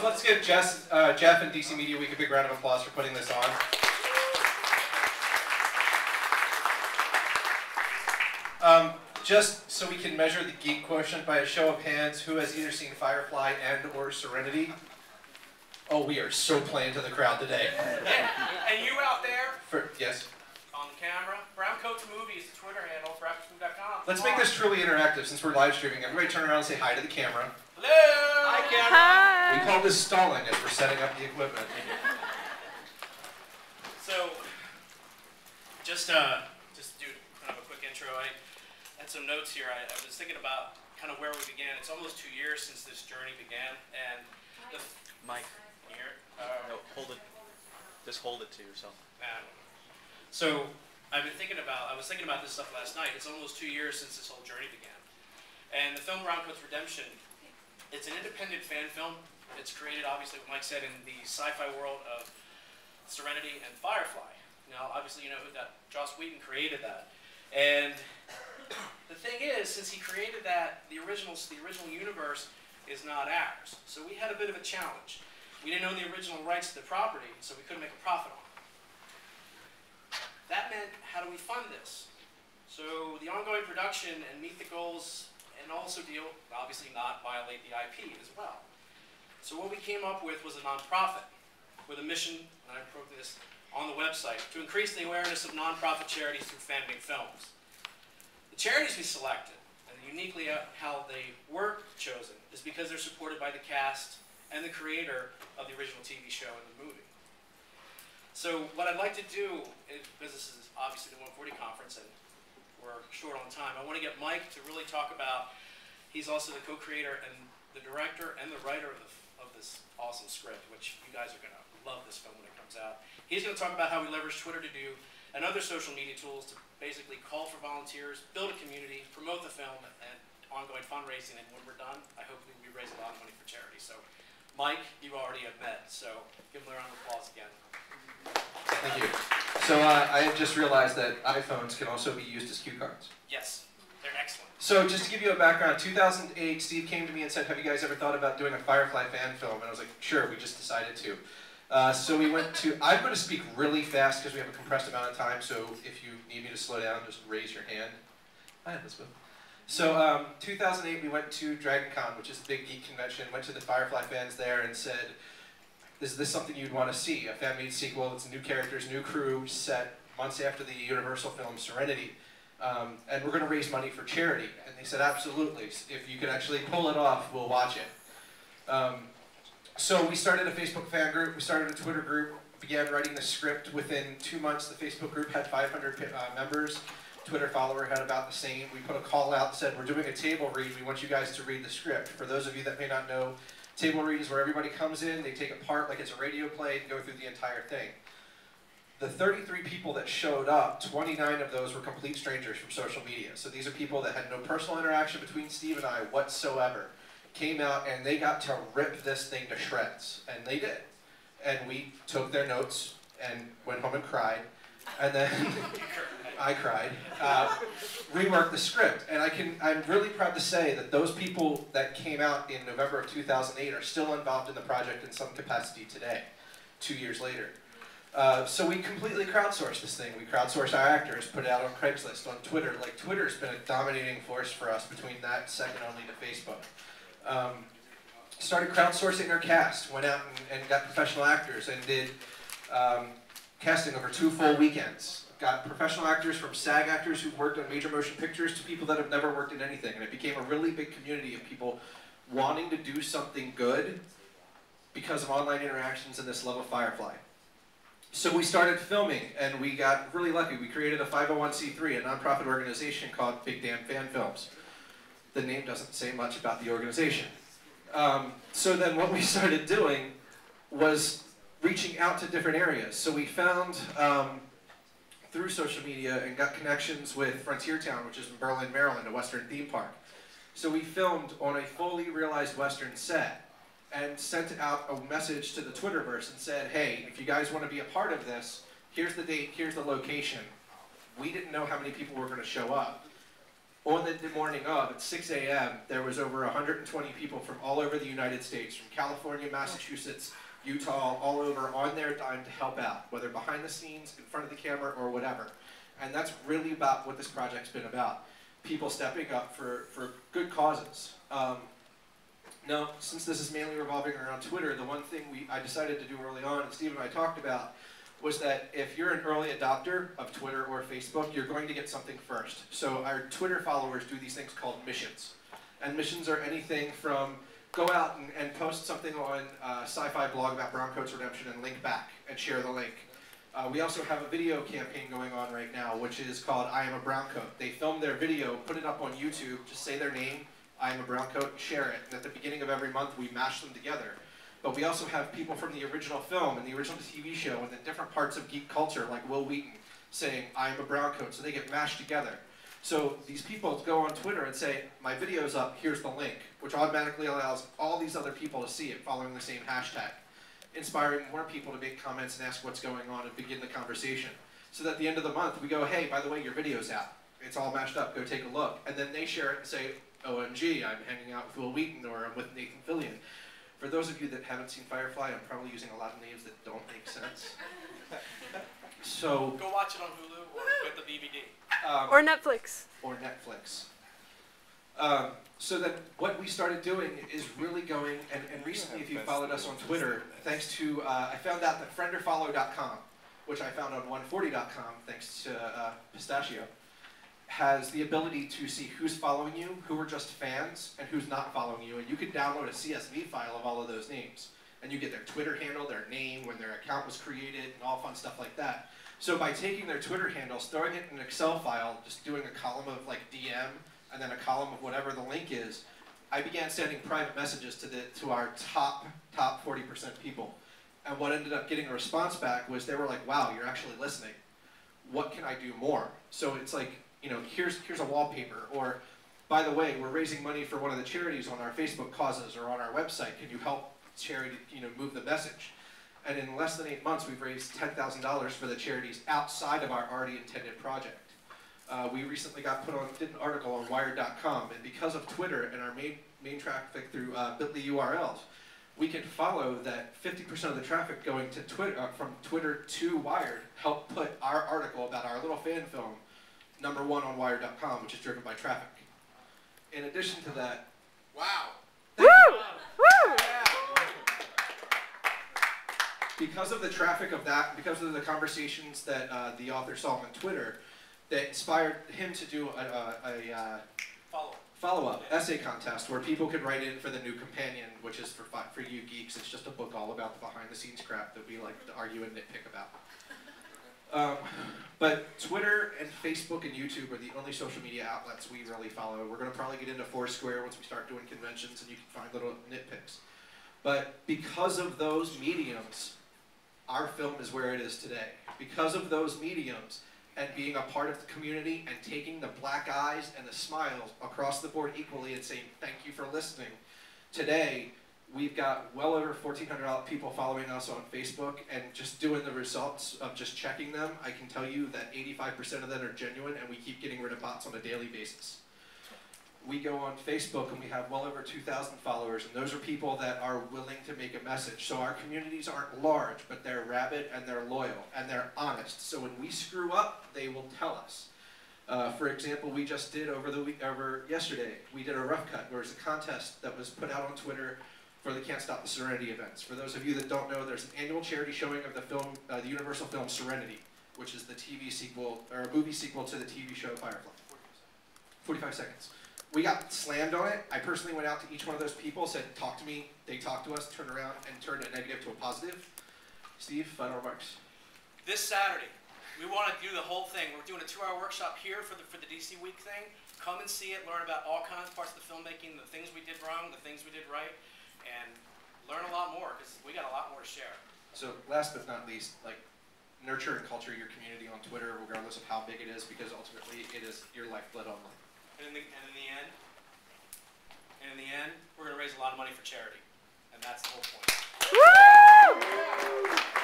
let's give Jeff and DC Media Week a big round of applause for putting this on. Just so we can measure the geek quotient by a show of hands, who has either seen Firefly and or Serenity? Oh, we are so playing to the crowd today. Yeah. And you out there? Yes? On the camera. Brown Coats Movie is the Twitter handle for afterschool.com. Let's make this truly interactive since we're live streaming. Everybody turn around and say hi to the camera. Hello! Hi, camera! Hi! We call this stalling as we're setting up the equipment. So, just do kind of a quick intro. I had some notes here. I was thinking about kind of where we began. It's almost 2 years since this journey began, and the Mike, here. no, hold it. Just hold it to yourself. So I was thinking about this stuff last night. It's almost 2 years since this whole journey began, and the film Brown Coats Redemption. It's an independent fan film. It's created, obviously, what Mike said, in the sci-fi world of Serenity and Firefly. Now, obviously, you know that Joss Whedon created that, and the thing is, since he created that, the original universe is not ours. So we had a bit of a challenge. We didn't own the original rights to the property, so we couldn't make a profit on it. That meant, how do we fund this? So the ongoing production and meet the goals, and also obviously not violate the IP as well. So what we came up with was a nonprofit with a mission, and I wrote this on the website, to increase the awareness of nonprofit charities through fan-made films. The charities we selected, and uniquely how they were chosen, is because they're supported by the cast and the creator of the original TV show and the movie. So what I'd like to do, because this is obviously the 140 conference and we're short on time, I want to get Mike to really talk about, he's also the co-creator and the director and the writer of this awesome script, which you guys are going to love this film when it comes out. He's going to talk about how we leverage Twitter to do and other social media tools to basically call for volunteers, build a community, promote the film, and ongoing fundraising. And when we're done, I hope we raise a lot of money for charity. So, Mike, you already have met, so give him a round of applause again. Thank you. So I just realized that iPhones can also be used as cue cards. Yes, they're excellent. So just to give you a background, 2008, Steve came to me and said, have you guys ever thought about doing a Firefly fan film? And I was like, sure, we just decided to. So we went to, I'm going to speak really fast because we have a compressed amount of time, so if you need me to slow down, just raise your hand. Hi, Elizabeth. So 2008, we went to Dragon Con, which is a big geek convention, went to the Firefly fans there and said, is this something you'd want to see? A fan-made sequel, it's new characters, new crew, set months after the Universal film Serenity. And we're going to raise money for charity. And they said, absolutely. If you can actually pull it off, we'll watch it. So we started a Facebook fan group, we started a Twitter group, began writing the script. Within 2 months, the Facebook group had 500 members. Twitter follower had about the same. We put a call out that said, we're doing a table read. We want you guys to read the script. For those of you that may not know, table read is where everybody comes in, they take a part like it's a radio play and go through the entire thing. The 33 people that showed up, 29 of those were complete strangers from social media. So these are people that had no personal interaction between Steve and I whatsoever. Came out and they got to rip this thing to shreds, and they did. And we took their notes and went home and cried, and then I cried, reworked the script. And I'm really proud to say that those people that came out in November of 2008 are still involved in the project in some capacity today, 2 years later. So we completely crowdsourced this thing. We crowdsourced our actors, put it out on Craigslist, on Twitter. Like, Twitter's been a dominating force for us between that, second only to Facebook. Started crowdsourcing our cast, went out and got professional actors and did casting over 2 full weekends. Got professional actors from SAG actors who've worked on major motion pictures to people that have never worked in anything. And it became a really big community of people wanting to do something good because of online interactions and this love of Firefly. So we started filming, and we got really lucky. We created a 501c3, a nonprofit organization called Big Damn Fan Films. The name doesn't say much about the organization. So then what we started doing was reaching out to different areas. So we found, through social media, and got connections with Frontier Town, which is in Berlin, Maryland, a Western theme park. So we filmed on a fully realized Western set and sent out a message to the Twitterverse and said, hey, if you guys want to be a part of this, here's the date, here's the location. We didn't know how many people were going to show up. On the morning of, at 6 a.m., there was over 120 people from all over the United States, from California, Massachusetts, Utah, all over, on their dime to help out, whether behind the scenes, in front of the camera, or whatever. And that's really about what this project's been about. People stepping up for good causes. Now, since this is mainly revolving around Twitter, the one thing I decided to do early on, and Steve and I talked about, was that if you're an early adopter of Twitter or Facebook, you're going to get something first. So our Twitter followers do these things called missions. And missions are anything from go out and post something on a sci-fi blog about Browncoat's Redemption and link back and share the link. We also have a video campaign going on right now, which is called I Am a Browncoat. They film their video, put it up on YouTube, just say their name, I Am a Browncoat, share it. And at the beginning of every month, we mash them together. But we also have people from the original film and the original TV show and the different parts of geek culture, like Will Wheaton, saying, I am a browncoat, so they get mashed together. So these people go on Twitter and say, my video's up, here's the link, which automatically allows all these other people to see it following the same hashtag, inspiring more people to make comments and ask what's going on and begin the conversation. So that at the end of the month, we go, hey, by the way, your video's out. It's all mashed up, go take a look. And then they share it and say, OMG, I'm hanging out with Will Wheaton, or I'm with Nathan Fillion. For those of you that haven't seen Firefly, I'm probably using a lot of names that don't make sense. So Go watch it on Hulu or get the DVD. Or Netflix. Or Netflix. So then what we started doing is really going, and recently if you followed us on Twitter, thanks to, I found out that friendorfollow.com, which I found on 140.com, thanks to Pistachio, has the ability to see who's following you, who are just fans, and who's not following you. And you can download a CSV file of all of those names. And you get their Twitter handle, their name, when their account was created, and all fun stuff like that. So by taking their Twitter handles, throwing it in an Excel file, just doing a column of like DM, and then a column of whatever the link is, I began sending private messages to our top 40% people. And what ended up getting a response back was they were like, wow, you're actually listening. What can I do more? So it's like, you know, here's a wallpaper, or by the way, we're raising money for one of the charities on our Facebook causes or on our website. Can you help charity, you know, move the message? And in less than 8 months, we've raised $10,000 for the charities outside of our already intended project. We recently did an article on Wired.com, and because of Twitter and our main traffic through bit.ly URLs, we can follow that 50% of the traffic going to Twitter, from Twitter to Wired, help put our article about our little fan film #1 on Wired.com, which is driven by traffic. In addition to that, Wow. Woo! Woo! Because of the traffic of that, because of the conversations that the author saw on Twitter, that inspired him to do a follow-up essay contest where people could write in for the new companion, which is for you geeks. It's just a book all about the behind-the-scenes crap that we like to argue and nitpick about. But Twitter and Facebook and YouTube are the only social media outlets we really follow. We're going to probably get into Foursquare once we start doing conventions, and you can find little nitpicks. But because of those mediums, our film is where it is today. Because of those mediums, and being a part of the community, and taking the black eyes and the smiles across the board equally and saying thank you for listening, today we've got well over 1,400 people following us on Facebook, and just doing the results of just checking them, I can tell you that 85% of them are genuine, and we keep getting rid of bots on a daily basis. We go on Facebook and we have well over 2,000 followers, and those are people that are willing to make a message. So our communities aren't large, but they're rabid and they're loyal and they're honest. So when we screw up, they will tell us. For example, we just did yesterday, we did a rough cut. There was a contest that was put out on Twitter for the Can't Stop the Serenity events. For those of you that don't know, there's an annual charity showing of the film, the Universal film Serenity, which is the TV sequel, or a movie sequel to the TV show Firefly. 45 seconds. We got slammed on it. I personally went out to each one of those people, said, talk to me. They talked to us, turned around, and turned a negative to a positive. Steve, final remarks. This Saturday, we want to do the whole thing. We're doing a 2-hour workshop here for the DC Week thing. Come and see it, learn about all kinds of parts of the filmmaking, the things we did wrong, the things we did right, and learn a lot more, because we got a lot more to share. So last but not least, like, nurture and culture your community on Twitter, regardless of how big it is, because ultimately it is your lifeblood online. And in the end, we're going to raise a lot of money for charity. And that's the whole point. Woo!